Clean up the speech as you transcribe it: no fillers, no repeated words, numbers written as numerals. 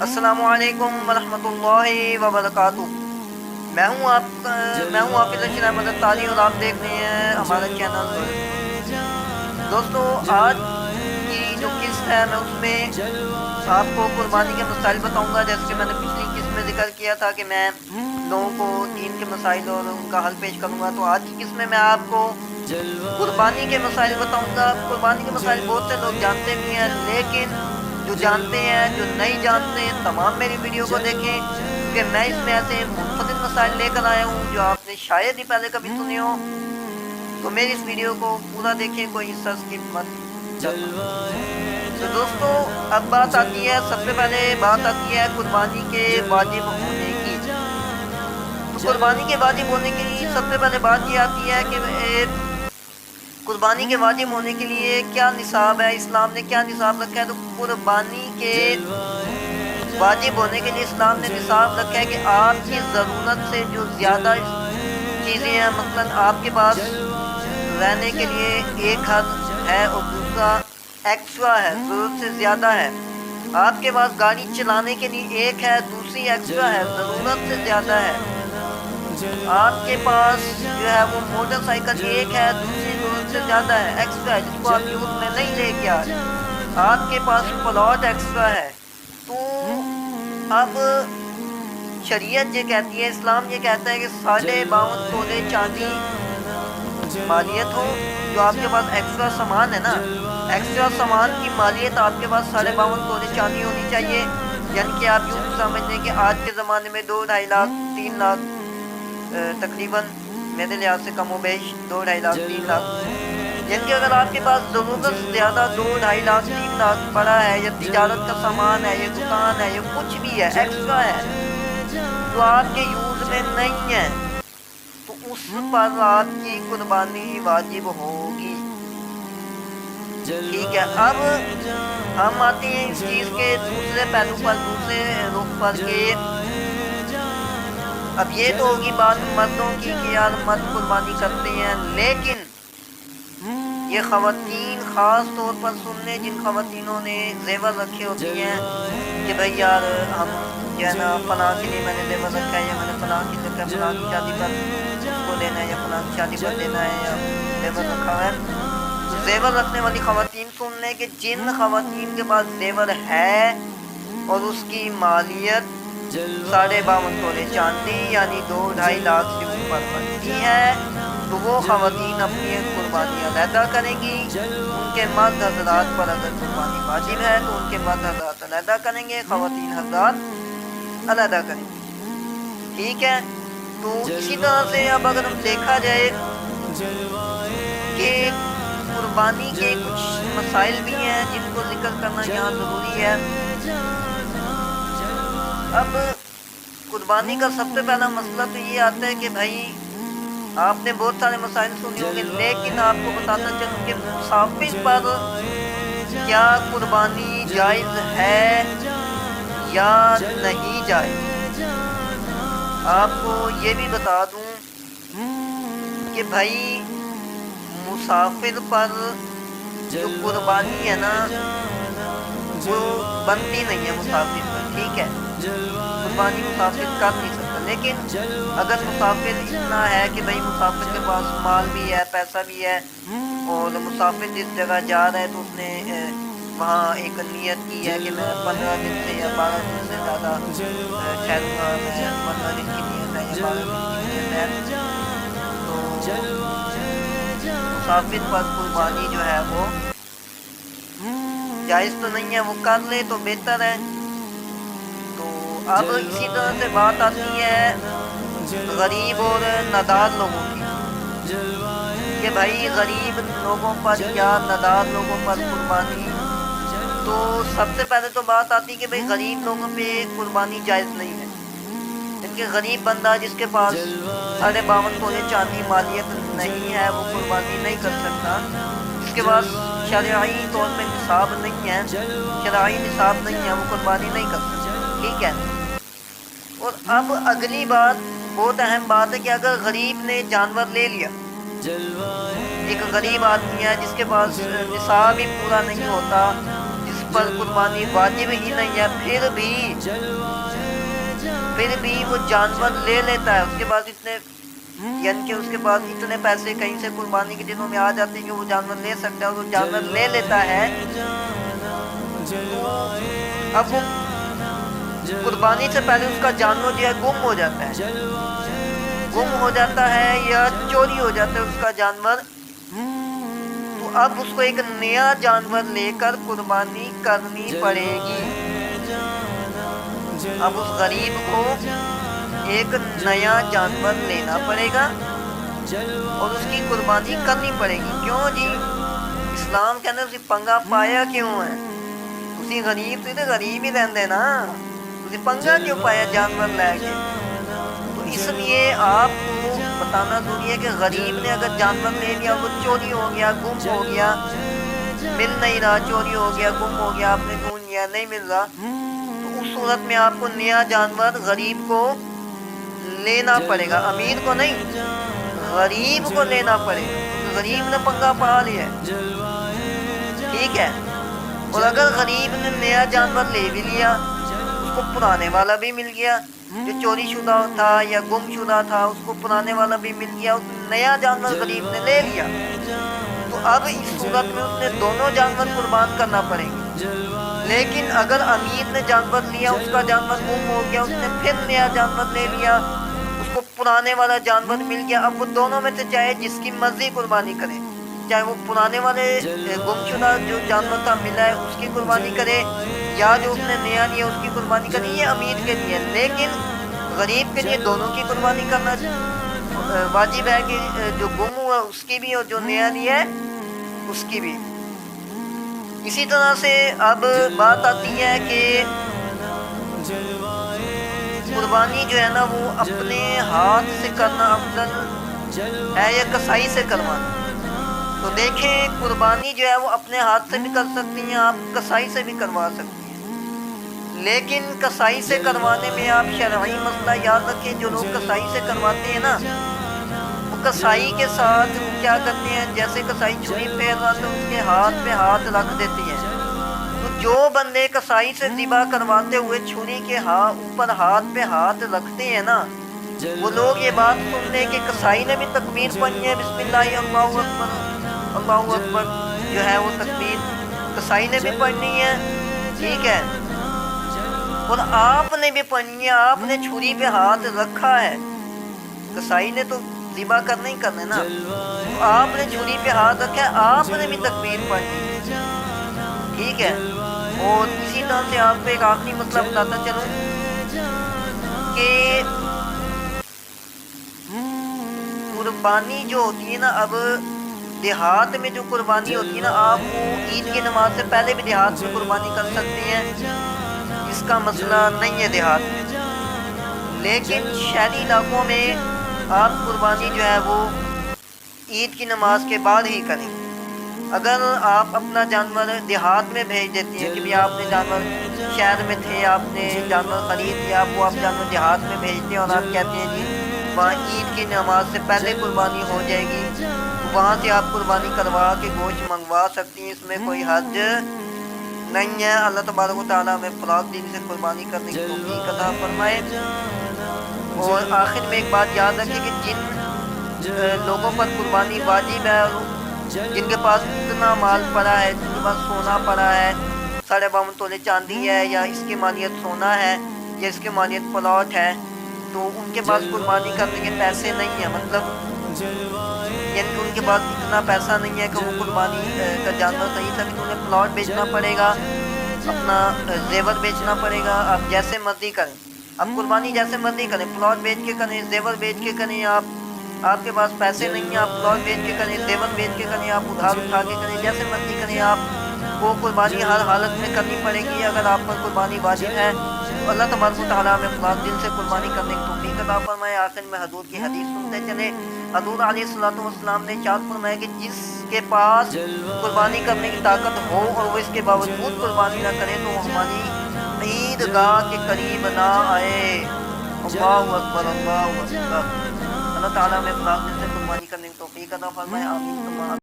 السلام علیکم ورحمۃ اللہ وبرکاتہ۔ میں ہوں حافظ اشرف احمد تاری اور آپ دیکھ رہے ہیں ہمارا چینل۔ دوستو، آج کی جو قسط ہے میں اس میں آپ کو قربانی کے مسائل بتاؤں گا، جیسے کہ میں نے پچھلی قسط میں ذکر کیا تھا کہ میں لوگوں کو دین کے مسائل اور ان کا حل پیش کروں گا۔ تو آج کی قسط میں آپ کو قربانی کے مسائل بتاؤں گا۔ قربانی کے مسائل بہت سے لوگ جانتے بھی ہیں، لیکن جو جانتے ہیں، جو نہیں جانتے ہیں، تمام میری ویڈیو کو دیکھیں، کیونکہ میں اس میں ایسے منفرد مسائل لے کر آیا ہوں جو آپ نے شاید ہی پہلے کبھی سنے ہو۔ تو میری اس ویڈیو کو پورا دیکھیں، کوئی حصہ اسکپ مت کرنا۔ تو دوستو، اب بات آتی ہے، سب سے پہلے بات آتی ہے قربانی کے واجب ہونے کی۔ تو قربانی کے واجب ہونے کے لیے سب سے پہلے بات یہ آتی ہے کہ قربانی کے واجب ہونے کے لیے کیا نصاب ہے، اسلام نے کیا نصاب رکھا ہے۔ تو قربانی کے واجب ہونے کے لیے اسلام نے نصاب رکھا ہے کہ آپ کی ضرورت سے جو زیادہ چیزیں ہیں، مثلا آپ کے پاس رہنے کے لیے ایک گھر ہے اور دوسرا ایکسٹرا ہے، ضرورت سے زیادہ ہے۔ آپ کے پاس گاڑی چلانے کے لیے ایک ہے، دوسری ایکسٹرا ہے، ضرورت سے زیادہ ہے۔ آپ کے پاس جو ہے وہ موٹر سائیکل ایک ہے، دوسری ضرورت سے زیادہ ہے، ایکسٹرا ہے، جس کو آپ یوز میں نہیں لے کے آ رہے۔ آپ کے پاس پلاٹ ایکسٹرا ہے۔ تو اب شریعت یہ کہتی ہے، اسلام یہ کہتا ہے کہ 52.5 تولے چاندی مالیت ہو۔ جو آپ کے پاس ایکسٹرا سامان ہے نا، ایکسٹرا سامان کی مالیت آپ کے پاس 52.5 تولے چاندی ہونی چاہیے۔ یعنی کہ آپ یوں سمجھ لیں کہ آج کے زمانے میں 2-2.5 لاکھ 3 لاکھ تقریباً، میرے لحاظ سے کم و بیش 2-2.5 لاکھ 3 لاکھ، یعنی کہ اگر آپ کے پاس ضرورت سے زیادہ 2-2.5 لاکھ 3 لاکھ پڑا ہے، یا تجارت کا سامان ہے، یا دکان ہے، یا کچھ بھی ہے ایکسٹرا ہے جو آپ کے یوز میں نہیں ہے، تو اس پر آپ کی قربانی واجب ہوگی۔ ٹھیک ہے، اب ہم آتے ہیں اس چیز کے دوسرے پہلو پر، دوسرے رخ پر، کہ اب یہ تو ہوگی بات مردوں کی کہ یار مرد قربانی کرتے ہیں، لیکن یہ خواتین خاص طور پر سن لیں، جن خواتینوں نے زیور رکھے ہوتے ہیں کہ بھائی یار ہم جو ہے نا فلاں کے لیے میں نے زیور رکھا ہے، یا میں نے فلاں کی رکھا ہے، فلاں کی شادی پر اس کو دینا ہے، یا فلاں کی شادی پر دینا ہے، یا زیور رکھا ہوا ہے۔ تو زیور رکھنے والی خواتین سن لیں کہ جن خواتین کے پاس زیور ہے اور اس کی مالیت 52.5 تولے چاندی یعنی 2-2.5 لاکھ سے اوپر بنتی ہے، تو وہ خواتین اپنی قربانی علیحدہ کریں گی۔ ان کے مرد حضرات پر اگر قربانی واجب ہے تو ان کے مرد حضرات علیحدہ کریں گے، خواتین حضرات علیحدہ کریں گے۔ ٹھیک ہے، تو اسی طرح سے اب اگر ہم دیکھا جائے کہ قربانی کے کچھ مسائل بھی ہیں جن کو ذکر کرنا یہاں ضروری ہے۔ اب قربانی کا سب سے پہلا مسئلہ تو یہ آتا ہے کہ بھائی آپ نے بہت سارے مسائل سنے ہوں گے، لیکن آپ کو بتاتا چلوں کہ مسافر پر کیا قربانی جائز ہے یا نہیں جائز۔ آپ کو یہ بھی بتا دوں کہ بھائی مسافر پر جو قربانی ہے نا وہ بنتی نہیں ہے مسافر پر، ٹھیک ہے، قربانی مسافر کر نہیں سکتا۔ لیکن اگر مسافر اتنا ہے کہ بھائی مسافر کے پاس مال بھی ہے، پیسہ بھی ہے، اور مسافر جس جگہ جا رہا ہے تو اس نے وہاں ایک نیت کی ہے کہ میں 15 دن سے یا 12 دن سے زیادہ ٹھہروں گا، میں 15 دن کی نیت ہے یا 12 دن کی نیت ہے، تو مسافر پر قربانی جو ہے وہ جائز تو نہیں ہے، وہ کر لے تو بہتر ہے۔ تو اب اسی طرح سے بات آتی ہے غریب اور نادار لوگوں کی، کہ بھائی غریب لوگوں پر یا نادار لوگوں پر قربانی۔ تو سب سے پہلے تو بات آتی ہے کہ بھائی غریب لوگوں پہ قربانی جائز نہیں ہے، ان کے غریب بندہ جس کے پاس 52.5 تولے چاندی مالیت نہیں ہے وہ قربانی نہیں کر سکتا، جس کے پاس شرعی طور پہ نصاب نہیں ہے، شرعی نصاب نہیں ہے، وہ قربانی نہیں کر سکتا۔ ٹھیک ہے، اور اب اگلی بات بہت اہم بات ہے کہ اگر غریب نے جانور لے لیا، ایک غریب آدمی ہے جس کے پاس نصاب ہی پورا نہیں ہوتا، جس پر قربانی واجب ہی نہیں ہے، پھر بھی وہ جانور لے لیتا ہے، اس کے بعد یعنی کہ اس کے بعد اتنے پیسے کہیں سے قربانی کے دنوں میں آ جاتے ہیں کہ وہ جانور لے سکتا ہے، اور وہ جانور لے لیتا ہے، اب وہ قربانی سے پہلے اس کا جانور جو ہے گم ہو جاتا ہے یا چوری ہو جاتا ہے اس کا جانور، تو اب اس کو ایک نیا جانور لے کر قربانی کرنی پڑے گی۔ اب اس غریب کو ایک نیا جانور لینا پڑے گا اور اس کی قربانی کرنی پڑے گی۔ کیوں جی؟ اسلام کے اندر پنگا پایا کیوں ہے؟ اسی غریب ہی رہندے نا، اسی پنگا کیوں پایا جانور لے کے؟ تو اس لیے آپ کو بتانا ضروری ہے کہ غریب نے اگر جانور لے لیا، وہ چوری ہو گیا، گم ہو گیا، مل نہیں رہا، چوری ہو گیا، گم ہو گیا، آپ نے ڈھونڈ لیا نہیں مل رہا، تو اس صورت میں آپ کو نیا جانور غریب کو لینا پڑے گا، امیر کو نہیں، غریب کو لینا پڑے گا، غریب نے پنگا پا لیا ہے، ٹھیک ہے؟ اور اگر غریب نے نیا جانور لے بھی لیا، اس کو پرانے والا بھی مل گیا، جو چوری شدہ تھا یا گم شدہ تھا اس کو پرانے والا بھی مل گیا، اس نیا جانور غریب نے لے لیا، تو اب اس صورت میں اس نے دونوں جانور قربان کرنا پڑیں گے۔ لیکن اگر امیر نے جانور لیا، اس کا جانور گم ہو گیا، اس نے پھر نیا جانور لے لیا، اس کو پرانے والا جانور مل گیا، اب وہ دونوں میں سے چاہے جس کی مرضی قربانی کرے، چاہے وہ پرانے والے گم شدہ جو جانور کا ملا ہے اس کی قربانی کرے، یا جو اس نے نیا لیا اس کی قربانی کرے، یہ امیر کے لیے، لیکن غریب کے لیے دونوں کی قربانی کرنا واجب ہے، کہ جو گم ہوا اس کی بھی اور جو نیا لیا ہے اس کی بھی۔ اسی طرح سے اب بات آتی ہے کہ قربانی جو ہے نا وہ اپنے ہاتھ سے کرنا افضل ہے یا کسائی سے کروانا؟ تو دیکھیں، قربانی جو ہے وہ اپنے ہاتھ سے بھی کر سکتی ہیں آپ، کسائی سے بھی کروا سکتی ہیں، لیکن کسائی سے کروانے میں آپ شرعی مسئلہ یاد رکھیں، جو لوگ کسائی سے کرواتے ہیں نا، وہ کسائی کے ساتھ وہ کیا کرتے ہیں، جیسے کسائی چھری پھیر رہا تو اس کے ہاتھ پہ ہاتھ رکھ دیتی ہے، تو جو بندے کسائی سے ذبح کرواتے ہوئے چھری کے اوپر ہاتھ پہ ہاتھ رکھتے ہیں نا، وہ لوگ یہ بات سن لیں کہ کسائی نے بھی تکبیر پڑھنی ہے، بسم اللہ اللہ اکبر اللہ اکبر جو ہے وہ تکبیر کسائی نے بھی پڑھنی ہے، ٹھیک ہے، اور آپ نے بھی پڑھنی ہے، آپ نے چھری پہ ہاتھ رکھا ہے، کسائی نے تو ذبح کرنا ہی کرنا ہے نا، تو آپ نے چھری پہ ہاتھ رکھا ہے، آپ نے بھی تکبیر پڑھنی ہے، ٹھیک ہے۔ اور اسی طرح سے آپ کو ایک آخری مسئلہ بتاتا چلوں کہ قربانی جو ہوتی ہے نا، اب دیہات میں جو قربانی ہوتی ہے نا، آپ وہ عید کی نماز سے پہلے بھی دیہات میں قربانی کر سکتے ہیں، اس کا مسئلہ نہیں ہے دیہات میں، لیکن شہری علاقوں میں آپ قربانی جو ہے وہ عید کی نماز کے بعد ہی کریں۔ اگر آپ اپنا جانور دیہات میں بھیج دیتی ہیں کہ بھی آپ نے جانور شہر میں تھے، آپ نے جانور خرید لیا، آپ جانور دیہات میں بھیجتے ہیں اور آپ کہتے ہیں جی وہاں عید کی نماز سے پہلے قربانی ہو جائے گی، وہاں سے آپ قربانی کروا کے گوشت منگوا سکتی ہیں، اس میں کوئی حرج نہیں ہے۔ اللہ تبارک و تعالیٰ ہمیں خوراک دین سے قربانی کرنے کی توفیق عطا فرمائے۔ اور آخر میں ایک بات یاد رکھیں کہ جن لوگوں پر قربانی واجب ہے، جن کے پاس اتنا مال پڑا ہے، جن کے پاس سونا پڑا ہے، 52.5 تولے چاندی ہے، یا اس کی مالیت سونا ہے، یا اس کی مالیت پلاٹ ہے، تو ان کے پاس قربانی کرنے کے پیسے نہیں ہیں، مطلب یعنی کہ ان کے پاس اتنا پیسہ نہیں ہے کہ وہ قربانی کا جانور خرید سکے، تو انہیں پلاٹ بیچنا پڑے گا، اپنا زیور بیچنا پڑے گا، آپ جیسے مرضی کریں، آپ قربانی جیسے مرضی کریں، پلاٹ بیچ کے کریں، زیور بیچ کے کریں، آپ کے پاس پیسے نہیں ہیں، آپ پلاٹ بیچ کے کریں، زیور بیچ کے کریں، آپ ادھار اٹھا کے کریں، جیسے مرضی کریں، آپ کو قربانی ہر حالت میں کرنی پڑے گی۔ اگر آپ پر قربانی واجب ہے تو اللہ تبارک و تعالیٰ ہمیں خلاص دل سے قربانی کرنے کی توفیق عطا فرمائے۔ آخر میں حضور کی حدیث سنتے چلے، حضور علیہ السلام نے ارشاد فرمایا کہ جس کے پاس قربانی کرنے کی طاقت ہو اور وہ اس کے باوجود قربانی نہ کرے تو وہ ہماری عید گاہ کے قریب نہ آئے۔ اللہ اکبر اللہ اکبر۔ اللہ تعالیٰ ہمیں خلاص دل سے قربانی کرنے کی توفیق عطا فرمائے، آمین۔